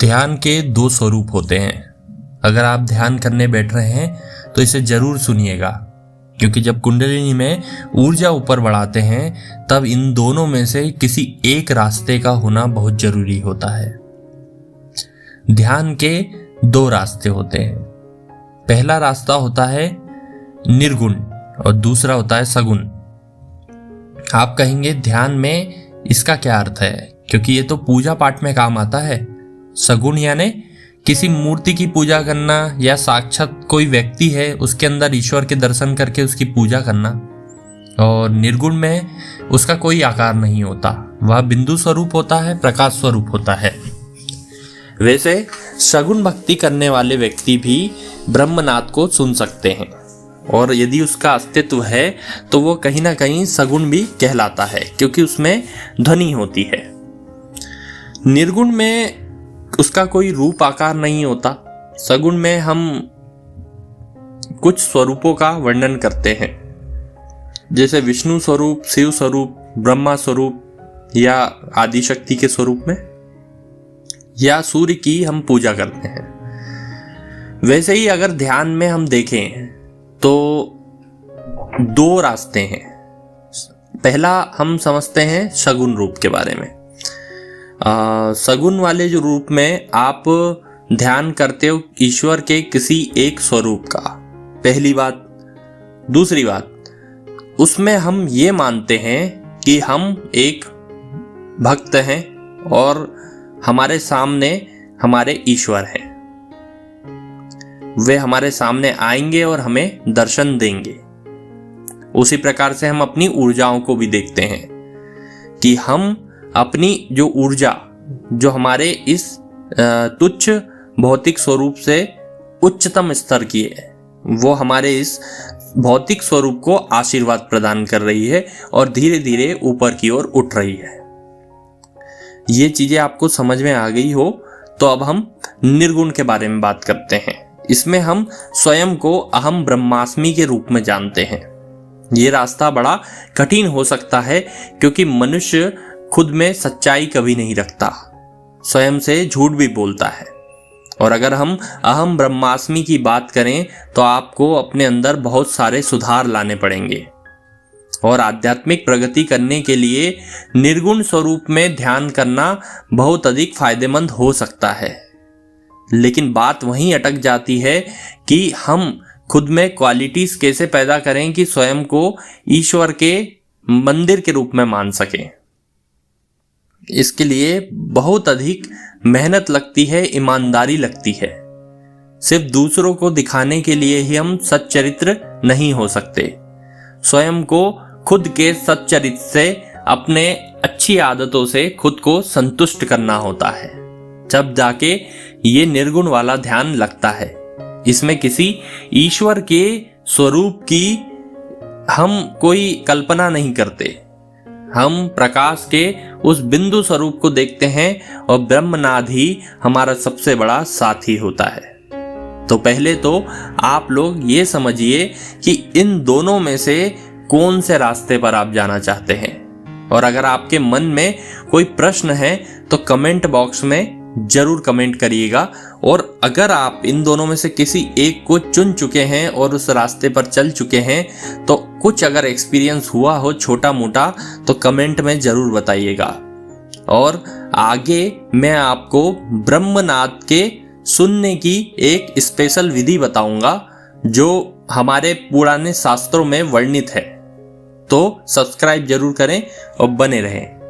ध्यान के दो स्वरूप होते हैं। अगर आप ध्यान करने बैठ रहे हैं तो इसे जरूर सुनिएगा, क्योंकि जब कुंडलिनी में ऊर्जा ऊपर बढ़ाते हैं तब इन दोनों में से किसी एक रास्ते का होना बहुत जरूरी होता है। ध्यान के दो रास्ते होते हैं। पहला रास्ता होता है निर्गुण और दूसरा होता है सगुण। आप कहेंगे ध्यान में इसका क्या अर्थ है, क्योंकि ये तो पूजा पाठ में काम आता है। सगुण यानी किसी मूर्ति की पूजा करना या साक्षात कोई व्यक्ति है उसके अंदर ईश्वर के दर्शन करके उसकी पूजा करना। और निर्गुण में उसका कोई आकार नहीं होता, वह बिंदु स्वरूप होता है, प्रकाश स्वरूप होता है। वैसे सगुण भक्ति करने वाले व्यक्ति भी ब्रह्मनाद को सुन सकते हैं, और यदि उसका अस्तित्व है तो वो कहीं ना कहीं सगुण भी कहलाता है, क्योंकि उसमें ध्वनि होती है। निर्गुण में उसका कोई रूप आकार नहीं होता। सगुण में हम कुछ स्वरूपों का वर्णन करते हैं, जैसे विष्णु स्वरूप, शिव स्वरूप, ब्रह्मा स्वरूप या आदिशक्ति के स्वरूप में, या सूर्य की हम पूजा करते हैं। वैसे ही अगर ध्यान में हम देखें तो दो रास्ते हैं। पहला हम समझते हैं सगुण रूप के बारे में। सगुण वाले जो रूप में आप ध्यान करते हो ईश्वर के किसी एक स्वरूप का, पहली बात। दूसरी बात, उसमें हम ये मानते हैं कि हम एक भक्त हैं और हमारे सामने हमारे ईश्वर हैं। वे हमारे सामने आएंगे और हमें दर्शन देंगे। उसी प्रकार से हम अपनी ऊर्जाओं को भी देखते हैं कि हम अपनी जो ऊर्जा जो हमारे इस तुच्छ भौतिक स्वरूप से उच्चतम स्तर की है, वो हमारे इस भौतिक स्वरूप को आशीर्वाद प्रदान कर रही है और धीरे धीरे ऊपर की ओर उठ रही है। ये चीजें आपको समझ में आ गई हो तो अब हम निर्गुण के बारे में बात करते हैं। इसमें हम स्वयं को अहम ब्रह्मास्मि के रूप में जानते हैं। ये रास्ता बड़ा कठिन हो सकता है, क्योंकि मनुष्य खुद में सच्चाई कभी नहीं रखता, स्वयं से झूठ भी बोलता है। और अगर हम अहम ब्रह्मास्मि की बात करें तो आपको अपने अंदर बहुत सारे सुधार लाने पड़ेंगे, और आध्यात्मिक प्रगति करने के लिए निर्गुण स्वरूप में ध्यान करना बहुत अधिक फायदेमंद हो सकता है। लेकिन बात वहीं अटक जाती है कि हम खुद में क्वालिटीज कैसे पैदा करें कि स्वयं को ईश्वर के मंदिर के रूप में मान सकें। इसके लिए बहुत अधिक मेहनत लगती है, ईमानदारी लगती है। सिर्फ दूसरों को दिखाने के लिए ही हम सच्चरित्र नहीं हो सकते। स्वयं को खुद के सच्चरित्र से, अपने अच्छी आदतों से खुद को संतुष्ट करना होता है, जब जाके ये निर्गुण वाला ध्यान लगता है। इसमें किसी ईश्वर के स्वरूप की हम कोई कल्पना नहीं करते, हम प्रकाश के उस बिंदु स्वरूप को देखते हैं और ब्रह्मनाद ही हमारा सबसे बड़ा साथी होता है। तो पहले तो आप लोग ये समझिए कि इन दोनों में से कौन से रास्ते पर आप जाना चाहते हैं। और अगर आपके मन में कोई प्रश्न है तो कमेंट बॉक्स में जरूर कमेंट करिएगा। और अगर आप इन दोनों में से किसी एक को चुन चुके हैं और उस रास्ते पर चल चुके हैं तो कुछ अगर एक्सपीरियंस हुआ हो छोटा मोटा तो कमेंट में जरूर बताइएगा। और आगे मैं आपको ब्रह्मनाद के सुनने की एक स्पेशल विधि बताऊंगा जो हमारे पुराने शास्त्रों में वर्णित है। तो सब्सक्राइब जरूर करें और बने रहें।